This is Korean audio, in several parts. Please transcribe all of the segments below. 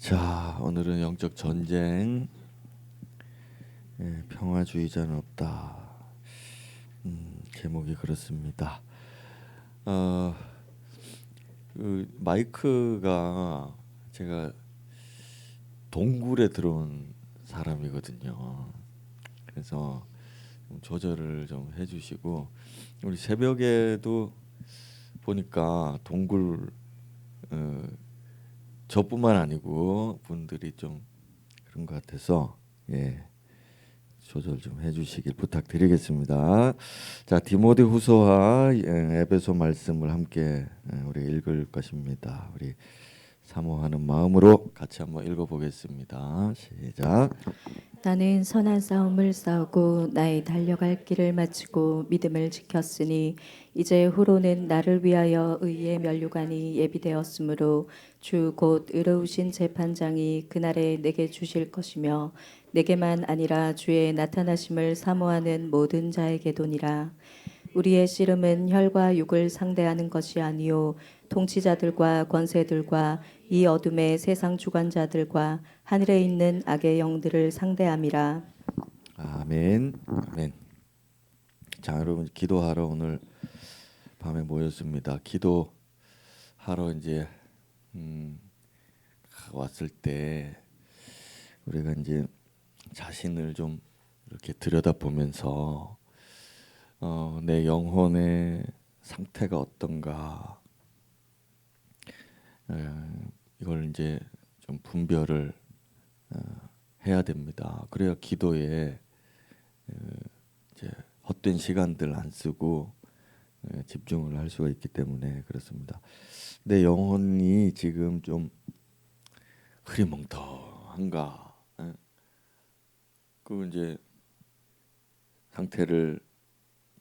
자, 오늘은 영적 전쟁, 평화주의자는 없다. 제목이 그렇습니다. 어, 그 마이크가 제가 동굴에 들어온 사람이거든요. 그래서 좀 조절을 좀 해주시고, 우리 새벽에도 보니까 동굴 저뿐만 아니고 분들이 좀 그런 것 같아서 조절 좀 해주시길 부탁드리겠습니다. 자, 디모데후서와 에베소 말씀을 함께 우리 읽을 것입니다. 우리 사모하는 마음으로 같이 한번 읽어보겠습니다. 시작. 나는 선한 싸움을 싸우고 나의 달려갈 길을 마치고 믿음을 지켰으니 이제 후로는 나를 위하여 의의 면류관이 예비되었으므로 주 곧 의로우신 재판장이 그날에 내게 주실 것이며 내게만 아니라 주의 나타나심을 사모하는 모든 자에게도니라. 우리의 씨름은 혈과 육을 상대하는 것이 아니요 통치자들과 권세들과 이 어둠의 세상 주관자들과 하늘에 있는 악의 영들을 상대함이라. 아멘. 아멘. 자, 여러분 기도하러 오늘 밤에 모였습니다. 기도하러 이제 왔을 때 우리가 이제 자신을 좀 이렇게 들여다보면서 내 영혼의 상태가 어떤가, 이걸 이제 좀 분별을 해야 됩니다. 그래야 기도에 이제 헛된 시간들 안 쓰고 집중을 할 수가 있기 때문에 그렇습니다. 내 영혼이 지금 좀 흐리멍텅한가, 그 이제 상태를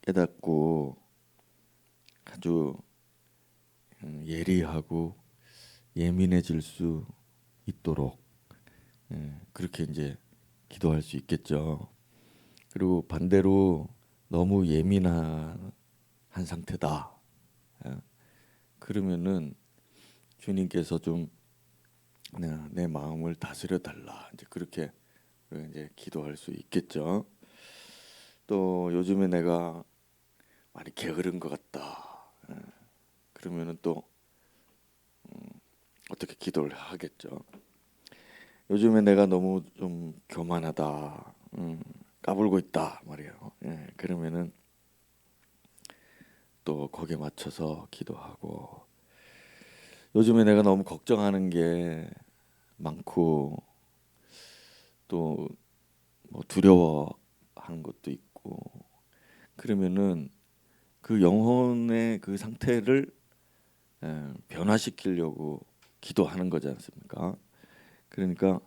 깨닫고 아주 예리하고 예민해질 수 있도록 그렇게 이제 기도할 수 있겠죠. 그리고 반대로 너무 예민한 상태다. 그러면은 주님께서 좀 내 마음을 다스려 달라. 이제 그렇게 이제 기도할 수 있겠죠. 또 요즘에 내가 많이 게으른 것 같다. 그러면은 또 어떻게 기도를 하겠죠. 요즘에 내가 너무 좀 교만하다, 까불고 있다 말이에요. 그러면은 또 거기에 맞춰서 기도하고, 요즘에 내가 너무 걱정하는 게 많고 또 뭐 두려워하는 것도 있고, 그러면은 그 영혼의 그 상태를 변화시키려고 기도하는 거지 않습니까? 그러니까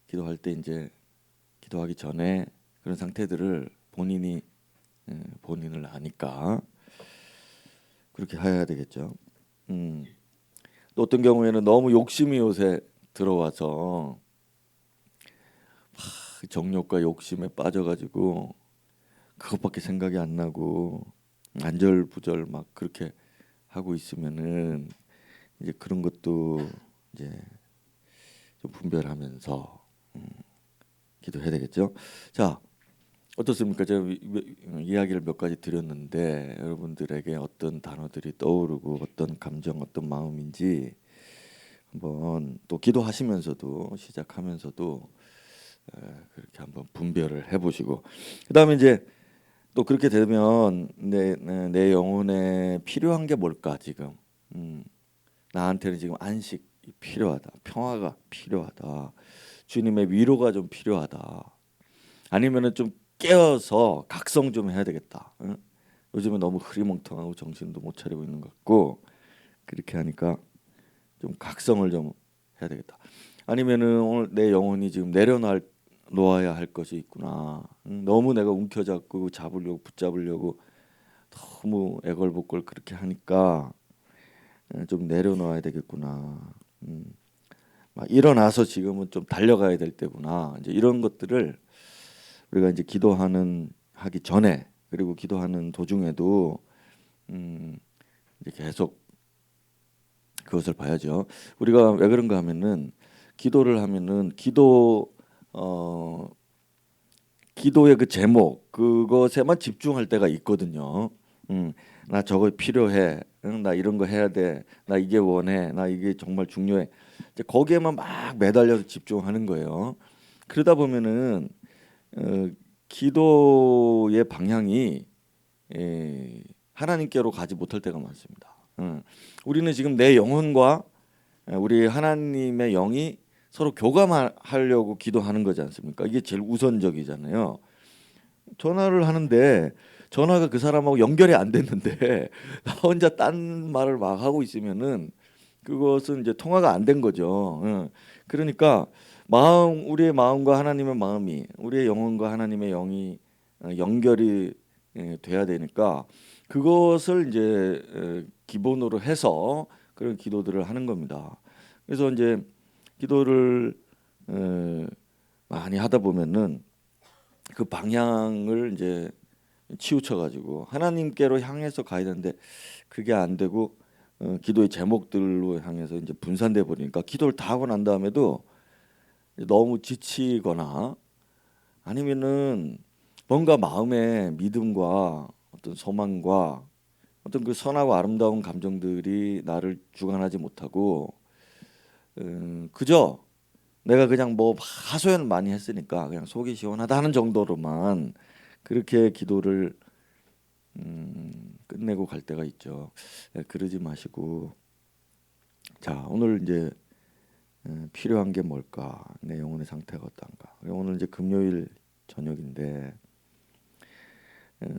기도할 때 이제 기도하기 전에 그런 상태들을 본인이 본인을 아니까 그렇게 해야 되겠죠. 또 어떤 경우에는 너무 욕심이 요새 들어와서 정욕과 욕심에 빠져가지고 그것밖에 생각이 안 나고 안절부절 막 그렇게 하고 있으면은 이제 그런 것도 이제 좀 분별하면서 기도해야 되겠죠. 자, 어떻습니까? 제가 이야기를 몇 가지 드렸는데 여러분들에게 어떤 단어들이 떠오르고 어떤 감정, 어떤 마음인지 한번 또 기도하시면서도 시작하면서도 그렇게 한번 분별을 해보시고, 그다음에 이제 또 그렇게 되면 내 영혼에 필요한 게 뭘까 지금, 나한테는 지금 안식이 필요하다, 평화가 필요하다, 주님의 위로가 좀 필요하다, 아니면은 좀 깨어서 각성 좀 해야 되겠다. 응? 요즘에 너무 흐리멍텅하고 정신도 못 차리고 있는 것 같고, 그렇게 하니까 좀 각성을 좀 해야 되겠다. 아니면은 오늘 내 영혼이 지금 놓아야 할 것이 있구나. 너무 내가 움켜잡고 잡으려고 붙잡으려고 너무 애걸복걸 그렇게 하니까 좀 내려놓아야 되겠구나. 막 일어나서 지금은 좀 달려가야 될 때구나. 이제 이런 것들을 우리가 이제 하기 전에, 그리고 기도하는 도중에도 이제 계속 그것을 봐야죠. 우리가 왜 그런가 하면은 기도를 하면은 기도의 그 제목 그것에만 집중할 때가 있거든요. 나 저거 필요해. 응, 나 이런 거 해야 돼. 나 이게 원해. 나 이게 정말 중요해. 이제 거기에만 막 매달려서 집중하는 거예요. 그러다 보면은 어, 기도의 방향이 하나님께로 가지 못할 때가 많습니다. 우리는 지금 내 영혼과 우리 하나님의 영이 서로 교감하려고 기도하는 거지 않습니까? 이게 제일 우선적이잖아요. 전화를 하는데 전화가 그 사람하고 연결이 안 됐는데 나 혼자 딴 말을 막 하고 있으면은 그것은 이제 통화가 안 된 거죠. 그러니까 우리의 마음과 하나님의 마음이, 우리의 영혼과 하나님의 영이 연결이 돼야 되니까 그것을 이제 기본으로 해서 그런 기도들을 하는 겁니다. 그래서 이제 기도를 많이 하다 보면은 그 방향을 이제 치우쳐 가지고 하나님께로 향해서 가야 되는데 그게 안 되고 기도의 제목들로 향해서 이제 분산돼 버리니까 기도를 다 하고 난 다음에도 너무 지치거나 아니면은 뭔가 마음의 믿음과 어떤 소망과 어떤 그 선하고 아름다운 감정들이 나를 주관하지 못하고 그저 내가 그냥 뭐 하소연 많이 했으니까 그냥 속이 시원하다 하는 정도로만 그렇게 기도를 끝내고 갈 때가 있죠. 그러지 마시고 자 오늘 이제 필요한 게 뭘까? 내 영혼의 상태가 어떤가? 오늘 이제 금요일 저녁인데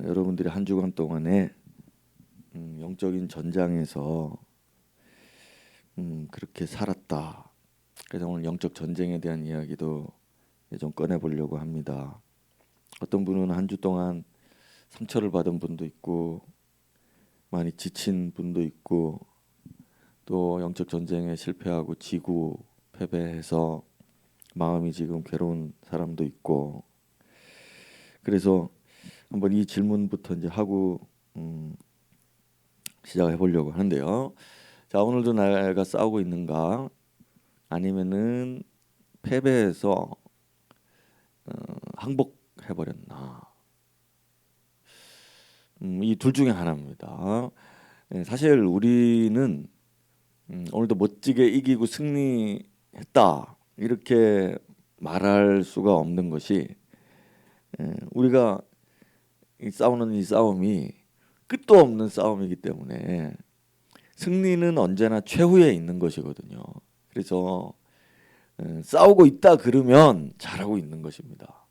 여러분들이 한 주간 동안에 영적인 전장에서 그렇게 살았다. 그래서 오늘 영적 전쟁에 대한 이야기도 좀 꺼내 보려고 합니다. 어떤 분은 한 주 동안 상처를 받은 분도 있고 많이 지친 분도 있고 또 영적 전쟁에 실패하고 지고 패배해서 마음이 지금 괴로운 사람도 있고 그래서 한번 이 질문부터 이제 하고 시작해 보려고 하는데요. 자 오늘도 내가 싸우고 있는가 아니면은 패배해서 항복해 버렸나 이 둘 중에 하나입니다. 사실 우리는 오늘도 멋지게 이기고 승리했다 이렇게 말할 수가 없는 것이 우리가 싸우는 이 싸움이 끝도 없는 싸움이기 때문에 승리는 언제나 최후에 있는 것이거든요. 그래서 싸우고 있다 그러면 잘하고 있는 것입니다.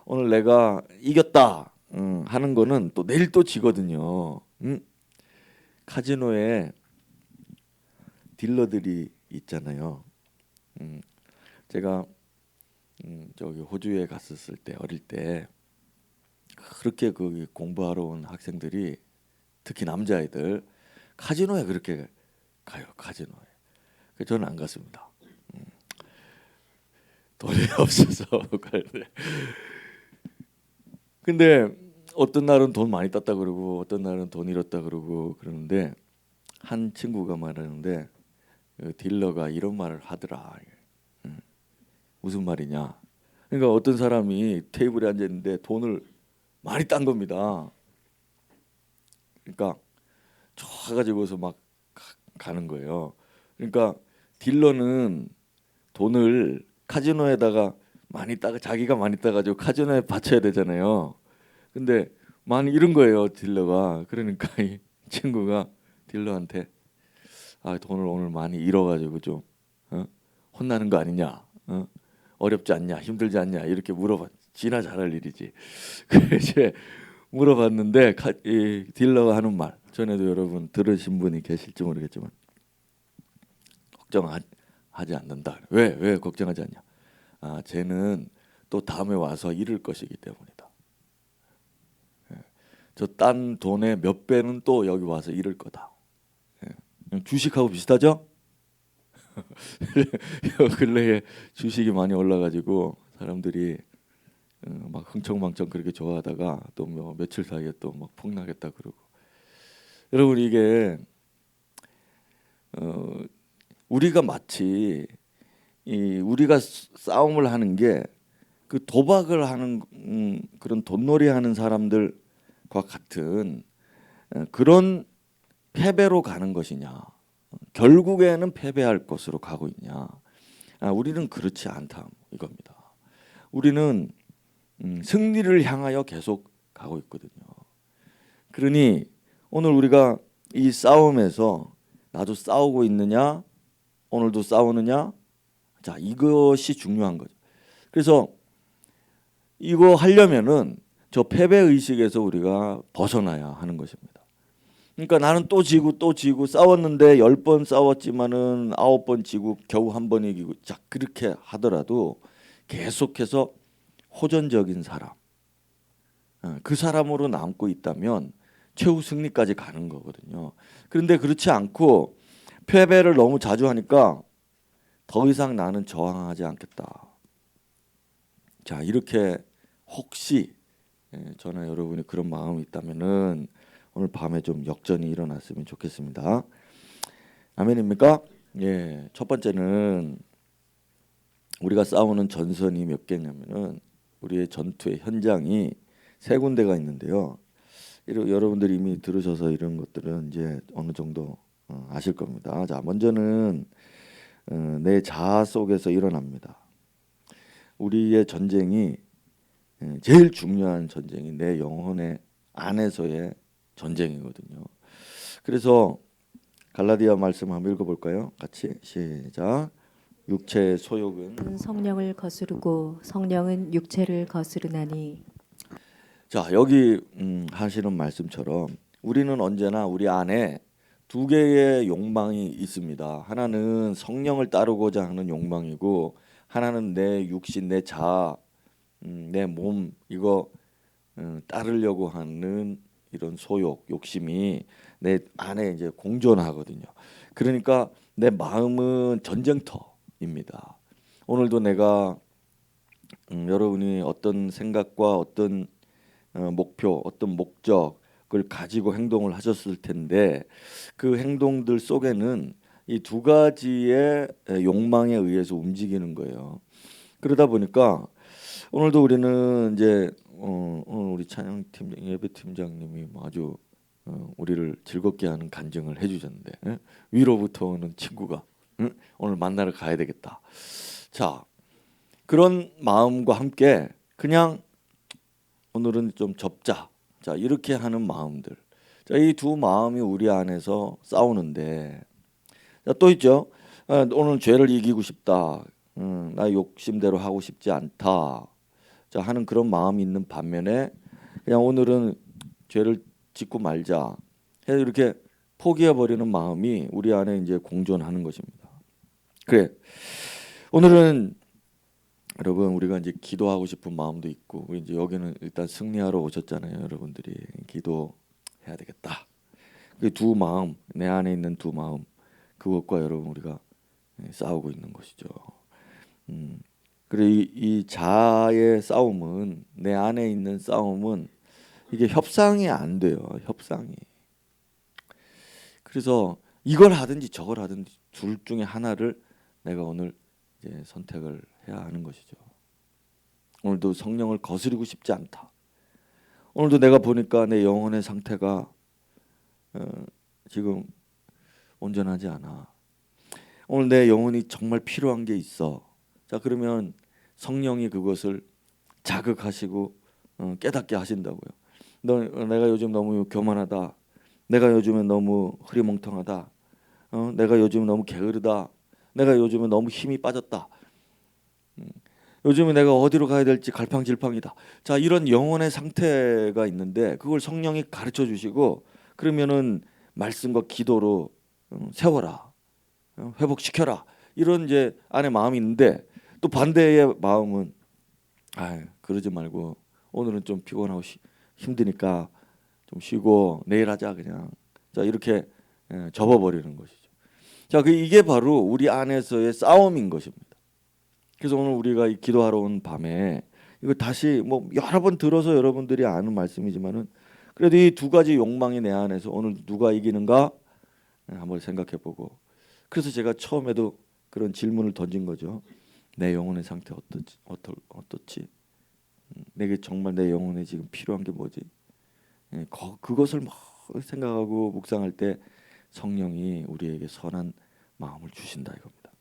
오늘 내가 이겼다 하는 거는 또 내일 또 지거든요. 카지노에 딜러들이 있잖아요. 제가 저기 호주에 갔었을 때 어릴 때 그렇게 거기 공부하러 온 학생들이 특히 남자애들 카지노에 그렇게 가요. 카지노에. 저는 안 갔습니다. 돈이 없어서 가는데. 근데 어떤 날은 돈 많이 땄다 그러고 어떤 날은 돈 잃었다 그러고 그러는데 한 친구가 말하는데 그 딜러가 이런 말을 하더라. 무슨 말이냐? 그러니까 어떤 사람이 테이블에 앉아 있는데 돈을 많이 딴 겁니다. 그러니까 쫙 가지고서 막 가는 거예요. 그러니까 딜러는 돈을 카지노에다가 많이 따가 자기가 많이 따가지고 카지노에 바쳐야 되잖아요. 근데 많이 잃은 거예요 딜러가. 그러니까 이 친구가 딜러한테 돈을 오늘 많이 잃어가지고 좀 혼나는 거 아니냐? 어렵지 않냐? 힘들지 않냐? 이렇게 물어봐. 지나 잘할 일이지. 그래서 이제 물어봤는데 이 딜러가 하는 말 전에도 여러분 들으신 분이 계실지 모르겠지만 걱정하지 않는다. 왜 걱정하지 않냐? 쟤는 또 다음에 와서 잃을 것이기 때문이다. 저 딴 돈의 몇 배는 또 여기 와서 잃을 거다. 주식하고 비슷하죠? 근래에 주식이 많이 올라가지고 사람들이 막 흥청망청 그렇게 좋아하다가 또 뭐 며칠 사이에 또 막 폭락했다 그러고 여러분 이게 우리가 마치 우리가 싸움을 하는 게 그 도박을 하는 그런 돈놀이 하는 사람들과 같은 그런 패배로 가는 것이냐, 결국에는 패배할 것으로 가고 있냐. 우리는 그렇지 않다 이겁니다. 우리는 승리를 향하여 계속 가고 있거든요. 그러니 오늘 우리가 이 싸움에서 나도 싸우고 있느냐, 오늘도 싸우느냐, 자, 이것이 중요한 거죠. 그래서 이거 하려면은 저 패배 의식에서 우리가 벗어나야 하는 것입니다. 그러니까 나는 또 지고 싸웠는데 10번 싸웠지만은 9번 지고 겨우 한 번 이기고, 자, 그렇게 하더라도 계속해서 호전적인 사람, 그 사람으로 남고 있다면 최후 승리까지 가는 거거든요. 그런데 그렇지 않고 패배를 너무 자주 하니까 더 이상 나는 저항하지 않겠다. 자, 이렇게 혹시 저나 여러분이 그런 마음이 있다면은 오늘 밤에 좀 역전이 일어났으면 좋겠습니다. 아멘입니까? 예, 첫 번째는 우리가 싸우는 전선이 몇 개냐면은 우리의 전투의 현장이 세 군데가 있는데요. 여러분들이 이미 들으셔서 이런 것들은 이제 어느 정도 아실 겁니다. 자, 먼저는 내 자아 속에서 일어납니다. 우리의 전쟁이 제일 중요한 전쟁이 내 영혼의 안에서의 전쟁이거든요. 그래서 갈라디아 말씀 한번 읽어볼까요? 같이 시작. 육체의 소욕은 성령을 거스르고 성령은 육체를 거스르나니. 자, 여기 하시는 말씀처럼 우리는 언제나 우리 안에 두 개의 욕망이 있습니다. 하나는 성령을 따르고자 하는 욕망이고, 하나는 내 육신, 내 자아, 내 몸 이거 따르려고 하는 이런 소욕, 욕심이 내 안에 이제 공존하거든요. 그러니까 내 마음은 전쟁터입니다. 오늘도 내가 여러분이 어떤 생각과 어떤 목표, 어떤 목적을 가지고 행동을 하셨을 텐데 그 행동들 속에는 이 두 가지의 욕망에 의해서 움직이는 거예요. 그러다 보니까 오늘도 우리는 이제 오늘 우리 찬양팀장, 예배팀장님이 아주 우리를 즐겁게 하는 간증을 해주셨는데, 위로부터 오는 친구가 오늘 만나러 가야 되겠다. 자, 그런 마음과 함께 그냥 오늘은 좀 접자. 자, 이렇게 하는 마음들. 자, 이 두 마음이 우리 안에서 싸우는데, 자, 또 있죠. 오늘 죄를 이기고 싶다. 나 욕심대로 하고 싶지 않다. 자, 하는 그런 마음이 있는 반면에 그냥 오늘은 죄를 짓고 말자. 해서 이렇게 포기해 버리는 마음이 우리 안에 이제 공존하는 것입니다. 그래. 오늘은 여러분 우리가 이제 기도하고 싶은 마음도 있고, 우리 이제 여기는 일단 승리하러 오셨잖아요. 여러분들이 기도해야 되겠다. 그 두 마음, 내 안에 있는 두 마음, 그것과 여러분 우리가 싸우고 있는 것이죠. 그래, 이 자아의 싸움은, 내 안에 있는 싸움은 이게 협상이 안 돼요. 협상이. 그래서 이걸 하든지 저걸 하든지 둘 중에 하나를 내가 오늘 이제 선택을 해야 하는 것이죠. 오늘도 성령을 거스르고 싶지 않다. 오늘도 내가 보니까 내 영혼의 상태가 지금 온전하지 않아. 오늘 내 영혼이 정말 필요한 게 있어. 자, 그러면 성령이 그것을 자극하시고 깨닫게 하신다고요. 내가 요즘 너무 교만하다. 내가 요즘에 너무 흐리멍텅하다. 내가 요즘 너무 게으르다. 내가 요즘에 너무 힘이 빠졌다. 요즘에 내가 어디로 가야 될지 갈팡질팡이다. 자, 이런 영혼의 상태가 있는데 그걸 성령이 가르쳐 주시고, 그러면은 말씀과 기도로 세워라, 회복시켜라, 이런 이제 안에 마음이 있는데, 또 반대의 마음은 그러지 말고 오늘은 좀 피곤하고 힘드니까 좀 쉬고 내일 하자 그냥. 자, 이렇게 접어버리는 것이죠. 자, 이게 바로 우리 안에서의 싸움인 것입니다. 그래서 오늘 우리가 이 기도하러 온 밤에 이거 다시 뭐 여러 번 들어서 여러분들이 아는 말씀이지만은, 그래도 이 두 가지 욕망이 내 안에서 오늘 누가 이기는가 한번 생각해보고, 그래서 제가 처음에도 그런 질문을 던진 거죠. 내 영혼의 상태 어떻지? 내게 정말 내 영혼에 지금 필요한 게 뭐지? 그것을 막 생각하고 묵상할 때 성령이 우리에게 선한 마음을 주신다 이겁니다.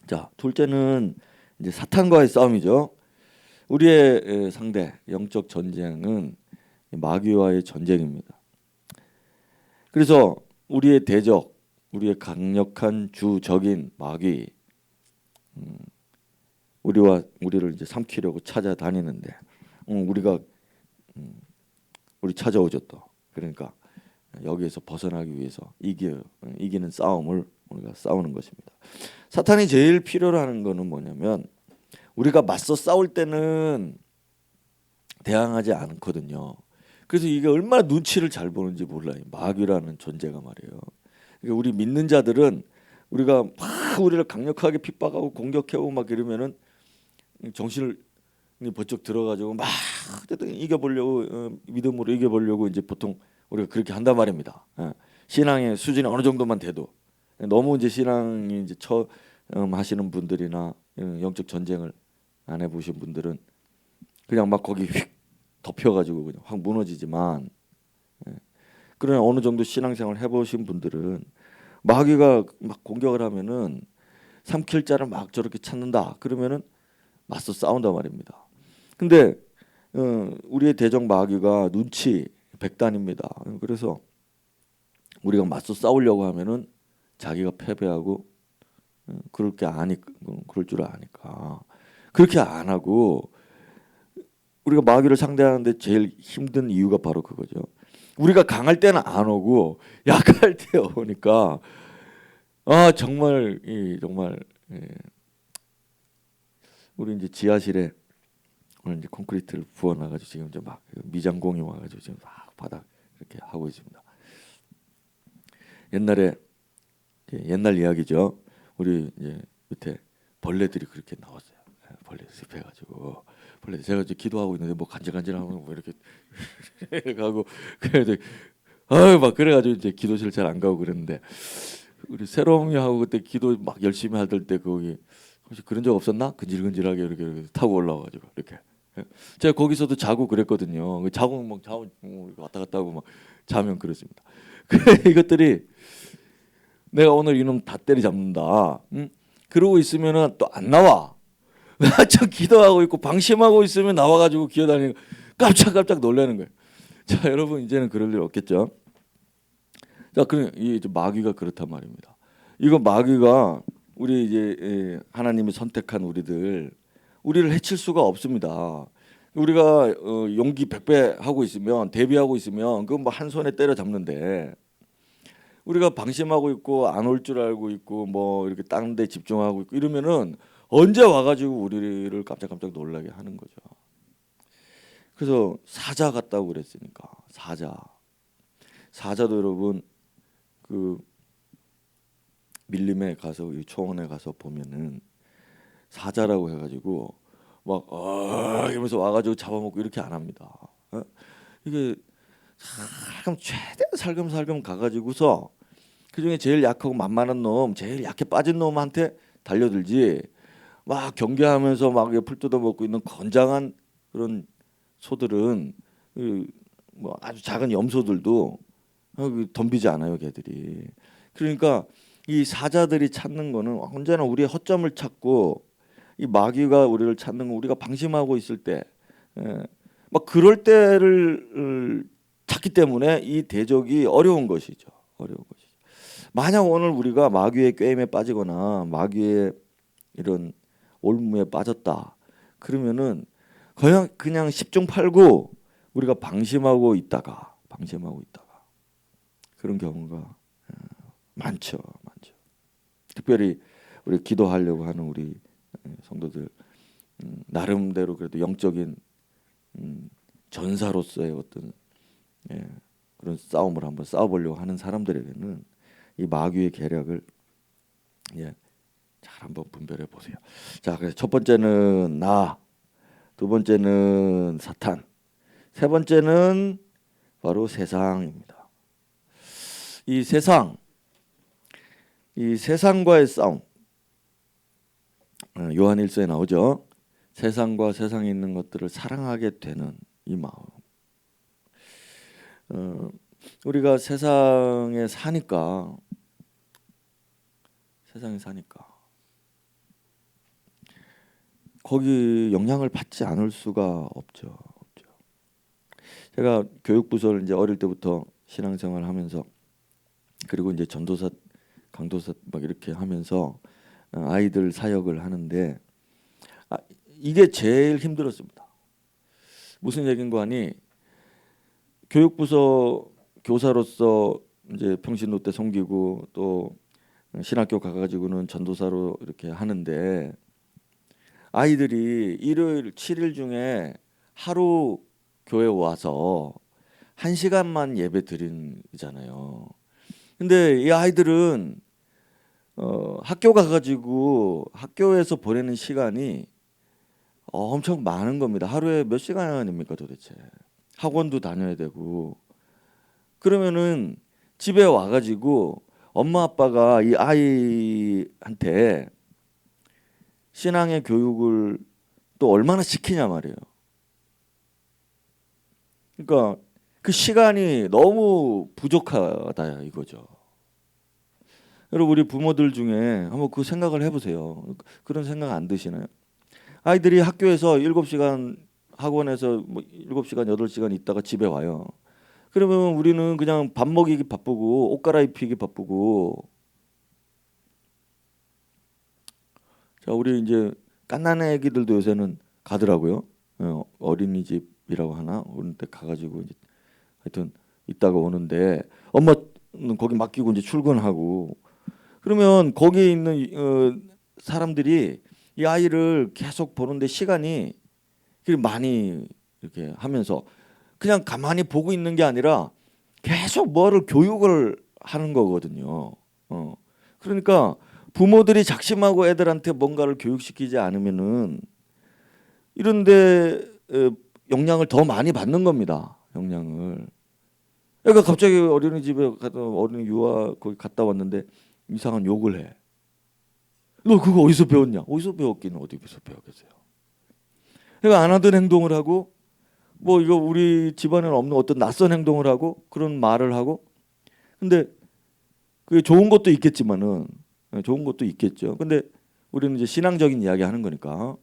자, 둘째는 이제 사탄과의 싸움이죠. 우리의 상대 영적 전쟁은 마귀와의 전쟁입니다. 그래서 우리의 대적, 우리의 강력한 주적인 마귀, 우리를 이제 삼키려고 찾아다니는데, 우리 찾아오죠 또. 그러니까 여기에서 벗어나기 위해서 이기는 싸움을 우리가 싸우는 것입니다. 사탄이 제일 필요로 하는 거는 뭐냐면, 우리가 맞서 싸울 때는 대항하지 않거든요. 그래서 이게 얼마나 눈치를 잘 보는지 몰라요. 마귀라는 존재가 말이에요. 그러니까 우리 믿는 자들은 우리가 막 우리를 강력하게 핍박하고 공격해오고 막 이러면은 정신을 번쩍 들어가지고 막 이겨보려고 믿음으로 이겨보려고 이제 보통 우리가 그렇게 한단 말입니다. 신앙의 수준이 어느 정도만 돼도 너무 이제 신앙이 이제 처음 하시는 분들이나 영적 전쟁을 안 해보신 분들은 그냥 막 거기 휙 덮여가지고 그냥 확 무너지지만, 그러나 어느 정도 신앙생활 해보신 분들은 마귀가 막 공격을 하면은 삼킬 자를 막 저렇게 찾는다. 그러면은 맞서 싸운단 말입니다. 근데 우리의 대적 마귀가 눈치 백단입니다. 그래서 우리가 맞서 싸우려고 하면은 자기가 패배하고 그럴 줄 아니까 그렇게 안 하고, 우리가 마귀를 상대하는데 제일 힘든 이유가 바로 그거죠. 우리가 강할 때는 안 오고 약할 때 오니까 정말 우리 이제 지하실에 오늘 이제 콘크리트를 부어놔가지고 지금 이제 막 미장공이 와가지고 지금 막 바닥 이렇게 하고 있습니다. 옛날 이야기죠. 우리 이제 밑에 벌레들이 그렇게 나왔어요. 벌레 습해가지고 제가 이제 기도하고 있는데 뭐 간질간질하면 뭐 이렇게 가고 그래도 막 그래가지고 이제 기도실 잘 안 가고 그랬는데, 우리 새롬이하고 그때 기도 막 열심히 하던 때 거기 혹시 그런 적 없었나? 근질근질하게 이렇게 타고 올라와가지고 이렇게 제가 거기서도 자고 그랬거든요. 자고 막 왔다 갔다 하고 막 자면 그렇습니다. 이것들이 내가 오늘 이놈 다 때리잡는다. 그러고 있으면은 또 안 나와. 저 기도하고 있고 방심하고 있으면 나와가지고 기어다니고 깜짝깜짝 놀라는 거예요. 자, 여러분 이제는 그럴 일 없겠죠? 자, 그럼 이 마귀가 그렇단 말입니다. 이거 마귀가 우리 이제 하나님이 선택한 우리를 해칠 수가 없습니다. 우리가 용기 100배 하고 있으면 대비하고 있으면 그건 뭐 한 손에 때려잡는데, 우리가 방심하고 있고 안 올 줄 알고 있고 뭐 이렇게 딴 데 집중하고 있고 이러면은 언제 와가지고 우리를 깜짝깜짝 놀라게 하는 거죠. 그래서 사자 같다고 그랬으니까 사자도 여러분 그 밀림에 가서 이 초원에 가서 보면은 사자라고 해가지고 막 이러면서 와가지고 잡아먹고 이렇게 안 합니다. 이게 최대한 살금살금 가가지고서 그중에 제일 약하고 만만한 놈, 제일 약해 빠진 놈한테 달려들지, 막 경계하면서 막 풀 뜯어먹고 있는 건장한 그런 소들은 뭐 아주 작은 염소들도 덤비지 않아요, 걔들이. 그러니까 이 사자들이 찾는 거는 언제나 우리의 허점을 찾고, 이 마귀가 우리를 찾는 건 우리가 방심하고 있을 때, 막 그럴 때를 찾기 때문에 이 대적이 어려운 것이죠. 만약 오늘 우리가 마귀의 꾀임에 빠지거나 마귀의 이런 올무에 빠졌다 그러면은 그냥 10중 8구 우리가 방심하고 있다가 그런 경우가 많죠. 특별히 우리 기도하려고 하는 우리 성도들, 나름대로 그래도 영적인 전사로서의 어떤 그런 싸움을 한번 싸워보려고 하는 사람들에게는 이 마귀의 계략을 잘 한번 분별해 보세요. 자, 그래서 첫 번째는 나, 두 번째는 사탄, 세 번째는 바로 세상입니다. 이 세상, 이 세상과의 싸움, 요한일서에 나오죠. 세상과 세상에 있는 것들을 사랑하게 되는 이 마음. 우리가 세상에 사니까 거기 영향을 받지 않을 수가 없죠. 제가 교육부서를 이제 어릴 때부터 신앙생활을 하면서, 그리고 이제 전도사, 강도사 막 이렇게 하면서 아이들 사역을 하는데, 이게 제일 힘들었습니다. 무슨 얘긴가 하니, 교육부서 교사로서 이제 평신도 때 섬기고 또 신학교 가가지고는 전도사로 이렇게 하는데, 아이들이 일요일 7일 중에 하루 교회 와서 1시간만 예배 드리잖아요. 근데 이 아이들은 학교 가가지고 학교에서 보내는 시간이 엄청 많은 겁니다. 하루에 몇 시간입니까 도대체? 학원도 다녀야 되고. 그러면은 집에 와가지고 엄마 아빠가 이 아이한테 신앙의 교육을 또 얼마나 시키냐 말이에요. 그러니까 그 시간이 너무 부족하다 이거죠. 여러분, 우리 부모들 중에 한번 그 생각을 해보세요. 그런 생각 안 드시나요? 아이들이 학교에서 7시간, 학원에서 뭐 7시간, 8시간 있다가 집에 와요. 그러면 우리는 그냥 밥 먹이기 바쁘고 옷 갈아입히기 바쁘고, 자, 우리 이제 갓난 애기들도 요새는 가더라고요. 어린이집이라고 하나? 그런 데 가가지고 이제 하여튼 있다가 오는데, 엄마는 거기 맡기고 이제 출근하고, 그러면 거기에 있는 사람들이 이 아이를 계속 보는데 시간이 그렇게 많이 이렇게 하면서 그냥 가만히 보고 있는 게 아니라 계속 뭐를 교육을 하는 거거든요. 그러니까 부모들이 작심하고 애들한테 뭔가를 교육시키지 않으면은 이런데 영향을 더 많이 받는 겁니다. 영향을. 그러니까 갑자기 어린이집에 가서 어린이 유아 거기 갔다 왔는데 이상한 욕을 해. 너 그거 어디서 배웠냐? 어디서 배웠기는 어디서 배웠겠어요? 그러니까 안 하던 행동을 하고, 뭐 이거 우리 집안에는 없는 어떤 낯선 행동을 하고 그런 말을 하고. 근데 그게 좋은 것도 있겠지만은, 좋은 것도 있겠죠. 근데 우리는 이제 신앙적인 이야기 하는 거니까.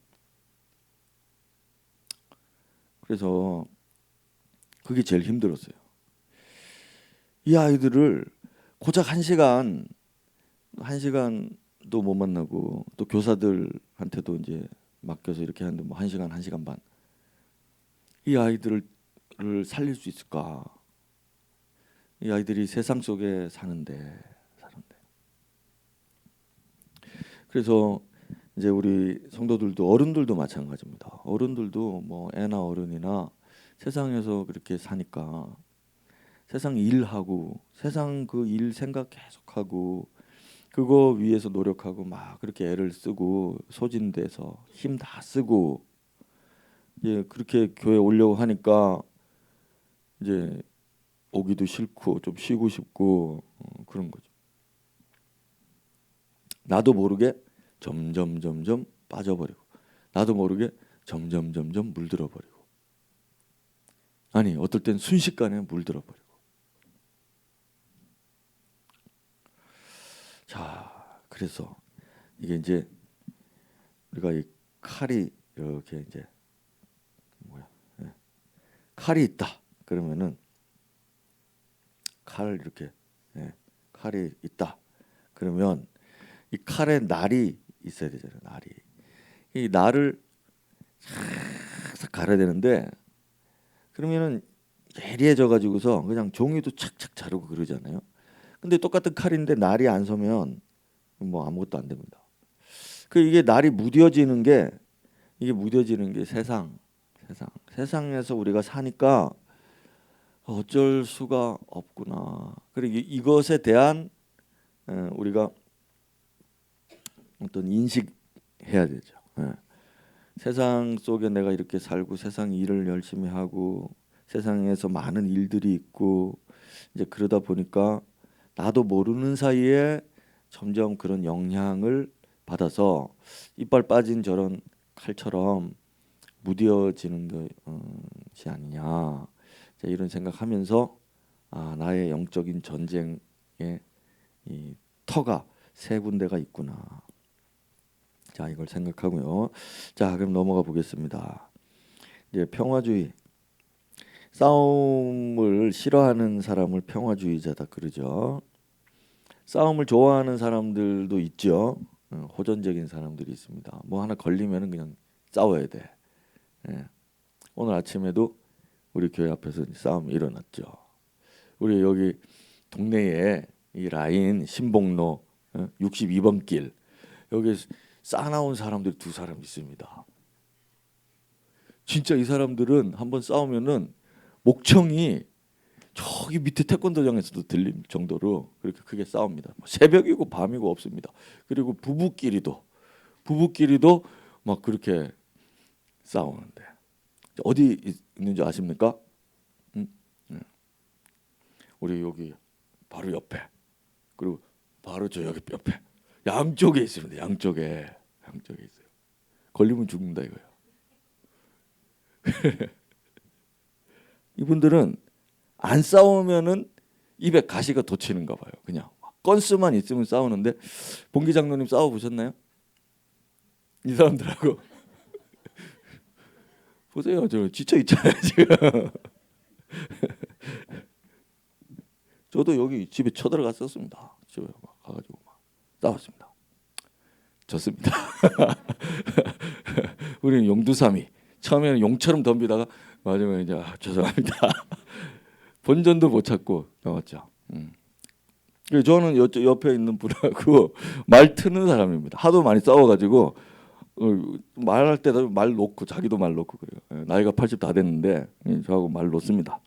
그래서 그게 제일 힘들었어요. 이 아이들을 고작 1시간도 못 만나고, 또 교사들한테도 이제 맡겨서 이렇게 하는데 뭐 1시간, 1시간 반. 이 아이들을 살릴 수 있을까? 이 아이들이 세상 속에 사는데. 그래서 이제 우리 성도들도, 어른들도 마찬가지입니다. 어른들도 뭐 애나 어른이나 세상에서 그렇게 사니까 세상 일하고, 세상 그 일 생각 계속하고, 그거 위해서 노력하고 막 그렇게 애를 쓰고 소진돼서 힘 다 쓰고, 이제 그렇게 교회 오려고 하니까 이제 오기도 싫고 좀 쉬고 싶고 그런 거죠. 나도 모르게 점점 빠져버리고, 나도 모르게 점점 물들어 버리고, 아니 어떨 땐 순식간에 물들어 버리고. 자, 그래서 이게 이제 우리가 이 칼이 이렇게 이제 칼이 있다 그러면은, 칼을 이렇게, 칼이 있다 그러면 이 칼에 날이 있어야 되잖아요. 이 날을 싹 갈아야 되는데, 그러면은 예리해져 가지고서 그냥 종이도 착착 자르고 그러잖아요. 근데 똑같은 칼인데 날이 안 서면 뭐 아무것도 안 됩니다. 이게 날이 무뎌지는 게, 세상에서 우리가 사니까 어쩔 수가 없구나. 그리고 이것에 대한 우리가 어떤 인식해야 되죠. 세상 속에 내가 이렇게 살고, 세상 일을 열심히 하고, 세상에서 많은 일들이 있고, 이제 그러다 보니까 나도 모르는 사이에 점점 그런 영향을 받아서 이빨 빠진 저런 칼처럼 무뎌지는 것이 아니냐, 자, 이런 생각하면서 나의 영적인 전쟁에 이 터가 세 군데가 있구나. 자, 이걸 생각하고요. 자, 그럼 넘어가 보겠습니다. 이제 평화주의, 싸움을 싫어하는 사람을 평화주의자다 그러죠. 싸움을 좋아하는 사람들도 있죠. 호전적인 사람들이 있습니다. 뭐 하나 걸리면은 그냥 싸워야 돼. 예. 오늘 아침에도 우리 교회 앞에서 싸움이 일어났죠. 우리 여기 동네에 이 라인 신봉로 62번 길, 여기 싸나운 사람들이 두 사람 있습니다. 진짜 이 사람들은 한번 싸우면은 목청이 저기 밑에 태권도장에서도 들릴 정도로 그렇게 크게 싸웁니다. 새벽이고 밤이고 없습니다. 그리고 부부끼리도 막 그렇게 싸우는데 어디 있는지 아십니까? 우리 여기 바로 옆에, 그리고 바로 저 여기 옆에, 양쪽에 있습니다. 양쪽에 있어요. 걸리면 죽는다 이거예요. 이분들은 안 싸우면은 입에 가시가 돋치는가 봐요. 그냥 건수만 있으면 싸우는데, 봉기 장로님 싸워 보셨나요? 이 사람들하고 보세요. 저 지쳐 있잖아요 지금. 저도 여기 집에 쳐들어갔었습니다. 집에 가가지고 막 싸웠습니다. 졌습니다. 우리는 용두삼이 처음에는 용처럼 덤비다가 마지막에 이제 죄송합니다. 본전도 못 찾고 나왔죠. 그래서 저는 옆에 있는 분하고 말 트는 사람입니다. 하도 많이 싸워가지고 말할 때도 말 놓고, 자기도 말 놓고 그래요. 나이가 80 다 됐는데 저하고 말 놓습니다.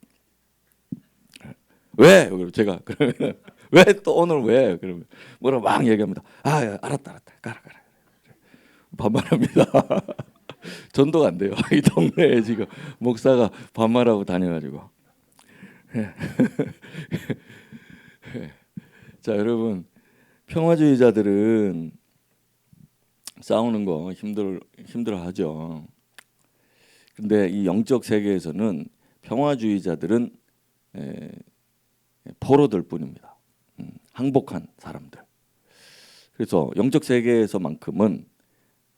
왜? 제가 그러면 왜 또 오늘 왜? 그러면 뭐라 막 얘기합니다. 야, 알았다 가라. 반말합니다. 전도가 안 돼요. 이 동네에 지금 목사가 반말하고 다녀가지고. 자, 여러분, 평화주의자들은 싸우는 거 힘들어하죠. 근데 이 영적 세계에서는 평화주의자들은 포로들 뿐입니다. 항복한 사람들. 그래서 영적 세계에서만큼은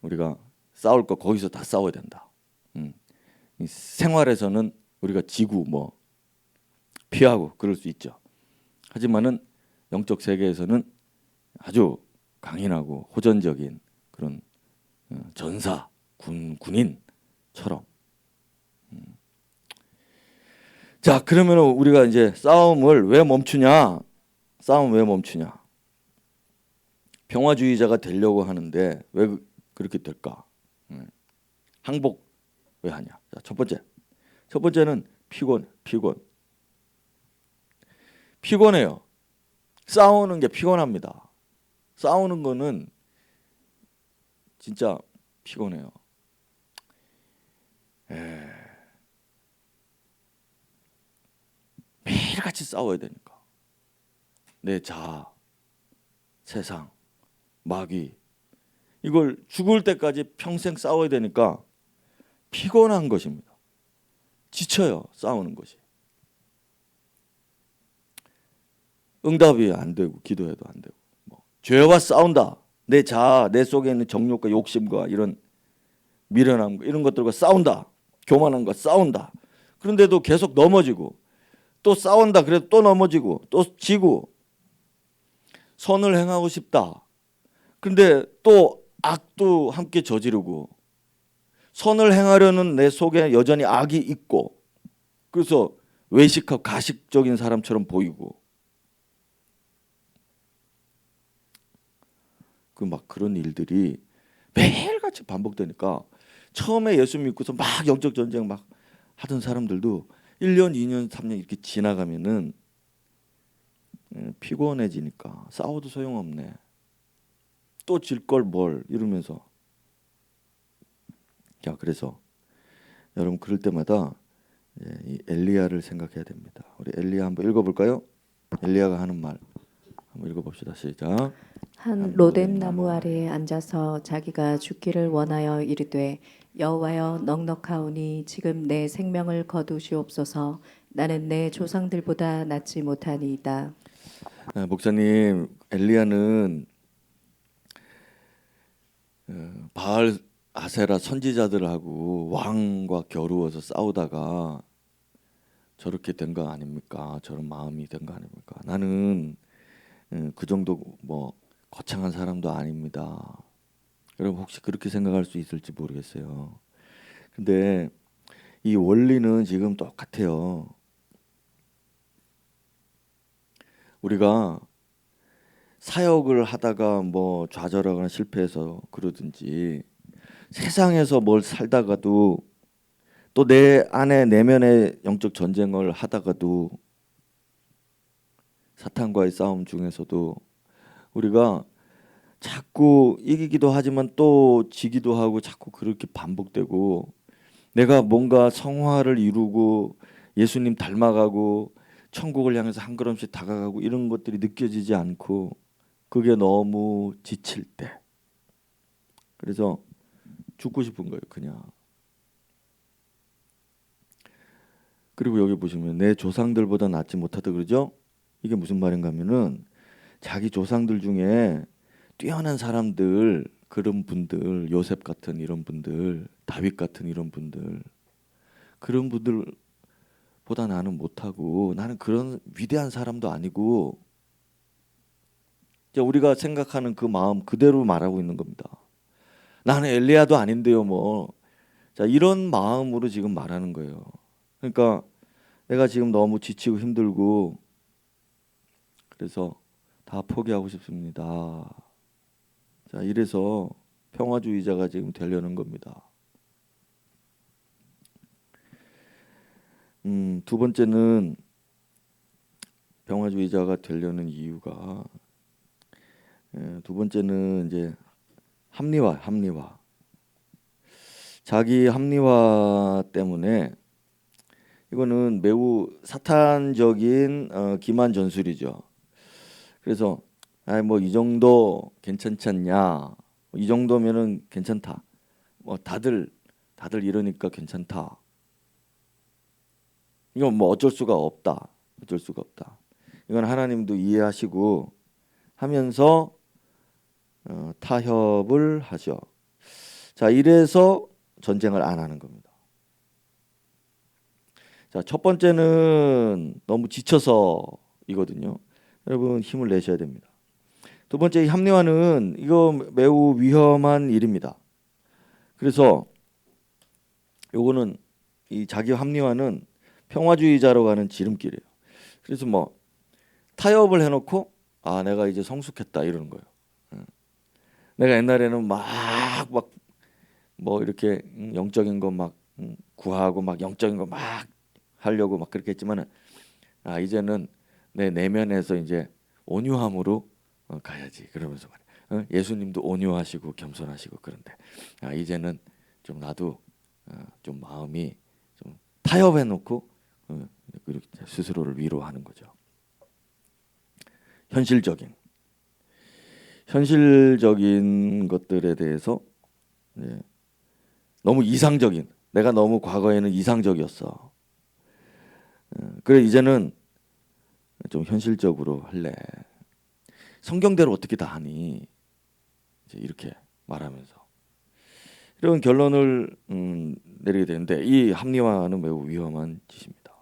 우리가 싸울 거 거기서 다 싸워야 된다. 이 생활에서는 우리가 지고 뭐 피하고 그럴 수 있죠. 하지만은 영적 세계에서는 아주 강인하고 호전적인 그런 전사, 군인처럼. 자, 그러면 우리가 이제 싸움을 왜 멈추냐? 싸움 왜 멈추냐? 평화주의자가 되려고 하는데 왜 그렇게 될까? 항복 왜 하냐? 자, 첫 번째는 피곤해요. 싸우는 게 피곤합니다. 싸우는 거는 진짜 피곤해요. 매일같이 싸워야 되니까. 내 자아, 세상, 마귀, 이걸 죽을 때까지 평생 싸워야 되니까 피곤한 것입니다. 지쳐요. 싸우는 것이. 응답이 안 되고 기도해도 안 되고, 죄와 싸운다. 내 자아, 내 속에 있는 정욕과 욕심과 이런 미련함과 이런 것들과 싸운다. 교만함과 싸운다. 그런데도 계속 넘어지고, 또 싸운다. 그래도 또 넘어지고, 또 지고. 선을 행하고 싶다. 그런데 또 악도 함께 저지르고, 선을 행하려는 내 속에 여전히 악이 있고, 그래서 외식하고 가식적인 사람처럼 보이고, 막 그런 일들이 매일같이 반복되니까 처음에 예수 믿고서 막 영적 전쟁 막 하던 사람들도 1년, 2년, 3년 이렇게 지나가면은 피곤해지니까 싸워도 소용없네. 또 질 걸 뭘 이러면서. 자, 그래서 여러분 그럴 때마다 이 엘리야를 생각해야 됩니다. 우리 엘리야 한번 읽어볼까요? 엘리야가 하는 말 한번 읽어봅시다. 시작. 한 로뎀 나무 아래에 앉아서 자기가 죽기를 원하여 이르되 여호와여 넉넉하오니 지금 내 생명을 거두시옵소서. 나는 내 조상들보다 낫지 못하니이다. 목사님, 엘리야는 바알 아세라 선지자들하고 왕과 겨루어서 싸우다가 저렇게 된 거 아닙니까? 저런 마음이 된 거 아닙니까? 나는 그 정도 뭐 거창한 사람도 아닙니다. 여러분 혹시 그렇게 생각할 수 있을지 모르겠어요. 근데 이 원리는 지금 똑같아요. 우리가 사역을 하다가 뭐 좌절하거나 실패해서 그러든지 세상에서 뭘 살다가도 또 내 안에 내면의 영적 전쟁을 하다가도 사탄과의 싸움 중에서도 우리가 자꾸 이기기도 하지만 또 지기도 하고 자꾸 그렇게 반복되고 내가 뭔가 성화를 이루고 예수님 닮아가고 천국을 향해서 한 걸음씩 다가가고 이런 것들이 느껴지지 않고 그게 너무 지칠 때 그래서 죽고 싶은 거예요 그냥. 그리고 여기 보시면 내 조상들보다 낫지 못하다 그러죠. 이게 무슨 말인가 하면은 자기 조상들 중에 뛰어난 사람들 그런 분들 요셉 같은 이런 분들 다윗 같은 이런 분들 그런 분들보다 나는 못하고 나는 그런 위대한 사람도 아니고 우리가 생각하는 그 마음 그대로 말하고 있는 겁니다. 나는 엘리야도 아닌데요 뭐. 자 이런 마음으로 지금 말하는 거예요. 그러니까 내가 지금 너무 지치고 힘들고 그래서 다 포기하고 싶습니다. 자 이래서 평화주의자가 지금 되려는 겁니다. 두 번째는 평화주의자가 되려는 이유가 두 번째는 이제 합리화. 자기 합리화 때문에 이거는 매우 사탄적인 기만 전술이죠. 그래서 뭐 이 정도 괜찮지 않냐? 이 정도면은 괜찮다. 뭐 다들 이러니까 괜찮다. 이건 뭐 어쩔 수가 없다. 이건 하나님도 이해하시고 하면서 타협을 하죠. 자, 이래서 전쟁을 안 하는 겁니다. 자, 첫 번째는 너무 지쳐서이거든요. 여러분 힘을 내셔야 됩니다. 두 번째 이 합리화는 이거 매우 위험한 일입니다. 그래서 요거는 이 자기 합리화는 평화주의자로 가는 지름길이에요. 그래서 뭐 타협을 해놓고 아 내가 이제 성숙했다 이러는 거예요. 내가 옛날에는 막 뭐 이렇게 영적인 거 막 구하고 막 영적인 거 막 하려고 막 그렇게 했지만은 아 이제는 내 내면에서 이제 온유함으로 가야지 그러면서 말이야. 예수님도 온유하시고 겸손하시고 그런데 아 이제는 좀 나도 좀 마음이 좀 타협해놓고 그렇게 스스로를 위로하는 거죠. 현실적인 것들에 대해서 너무 이상적인 내가 너무 과거에는 이상적이었어. 그래 이제는 좀 현실적으로 할래. 성경대로 어떻게 다 하니? 이제 이렇게 말하면서 이런 결론을 내리게 되는데 이 합리화는 매우 위험한 짓입니다.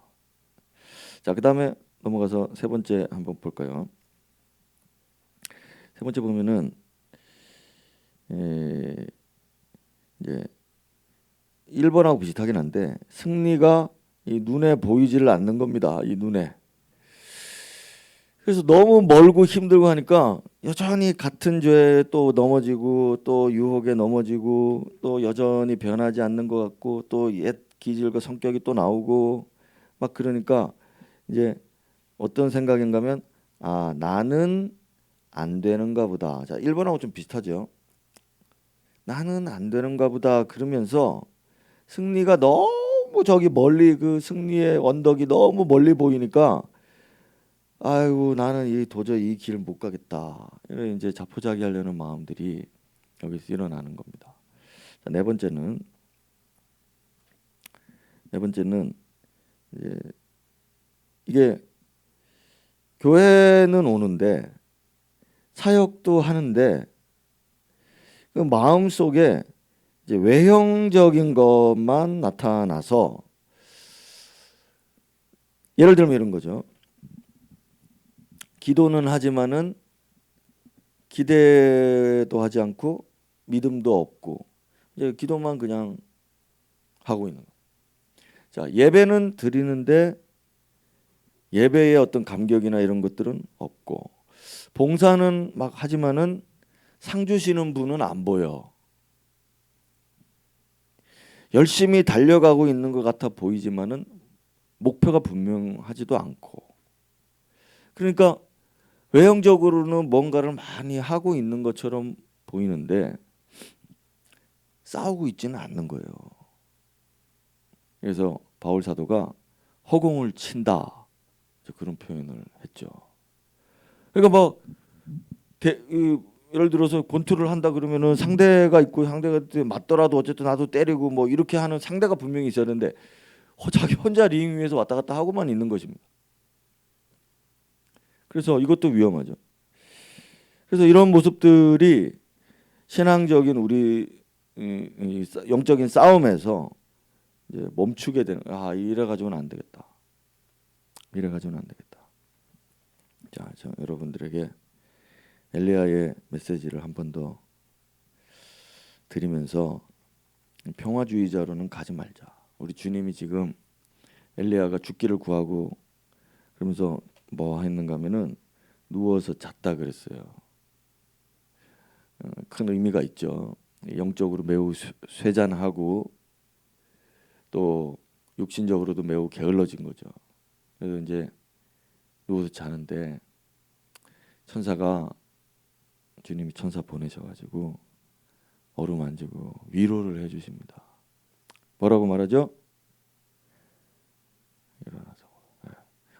자, 그다음에 넘어가서 세 번째 한번 볼까요? 세 번째 보면은 이제 1번하고 비슷하긴 한데 승리가 이 눈에 보이지를 않는 겁니다. 이 눈에. 그래서 너무 멀고 힘들고 하니까 여전히 같은 죄에 또 넘어지고 또 유혹에 넘어지고 또 여전히 변하지 않는 것 같고 또 옛 기질과 성격이 또 나오고 막 그러니까 이제 어떤 생각인가 하면 아 나는 안 되는가 보다. 자 1번하고 좀 비슷하죠. 나는 안 되는가 보다 그러면서 승리가 너무 저기 멀리 그 승리의 언덕이 너무 멀리 보이니까 아이고 나는 이 도저히 이 길 못 가겠다. 이런 이제 자포자기하려는 마음들이 여기서 일어나는 겁니다. 자, 네 번째는 이제 이게 교회는 오는데 사역도 하는데 그 마음 속에 이제 외형적인 것만 나타나서 예를 들면 이런 거죠. 기도는 하지만은 기대도 하지 않고 믿음도 없고 이제 기도만 그냥 하고 있는 거예요. 자, 예배는 드리는데 예배의 어떤 감격이나 이런 것들은 없고 봉사는 막 하지만은 상 주시는 분은 안 보여. 열심히 달려가고 있는 것 같아 보이지만은 목표가 분명하지도 않고 그러니까 외형적으로는 뭔가를 많이 하고 있는 것처럼 보이는데 싸우고 있지는 않는 거예요. 그래서 바울 사도가 허공을 친다 그런 표현을 했죠. 그러니까 뭐 예를 들어서 권투를 한다 그러면은 상대가 있고 상대가 맞더라도 어쨌든 나도 때리고 뭐 이렇게 하는 상대가 분명히 있어야 되는데 자기 혼자 링 위에서 왔다 갔다 하고만 있는 것입니다. 그래서 이것도 위험하죠. 그래서 이런 모습들이 신앙적인 우리 이 영적인 싸움에서 이제 멈추게 되는 이래 가지고는 안 되겠다. 이래 가지고는 안 되겠다. 자, 저 여러분들에게 엘리야의 메시지를 한 번 더 드리면서 평화주의자로는 가지 말자. 우리 주님이 지금 엘리야가 죽기를 구하고 그러면서 뭐 했는가 하면은 누워서 잤다 그랬어요. 큰 의미가 있죠. 영적으로 매우 쇠잔하고 또 육신적으로도 매우 게을러진 거죠. 그래서 이제 누워서 자는데 천사가 주님이 천사 보내셔가지고 어루만지고 위로를 해주십니다. 뭐라고 말하죠? 일어나서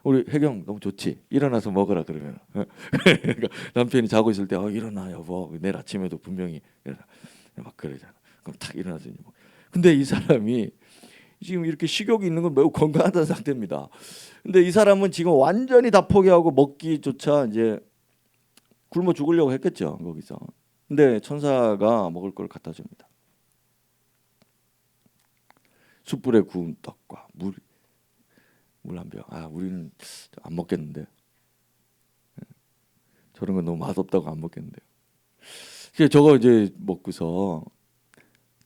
우리 혜경 너무 좋지. 일어나서 먹으라 그러면 그러니까 남편이 자고 있을 때 일어나 여보 내일 아침에도 분명히 일어나 막 그러잖아. 그럼 탁 일어나서 이제 근데 이 사람이 지금 이렇게 식욕이 있는 건 매우 건강하다는 상태입니다. 근데 이 사람은 지금 완전히 다 포기하고 먹기조차 이제 굶어 죽으려고 했겠죠 거기서. 근데 천사가 먹을 걸 갖다 줍니다. 숯불에 구운 떡과 물 한 병. 우리는 안 먹겠는데. 저런 건 너무 맛없다고 안 먹겠는데요. 저거 이제 먹고서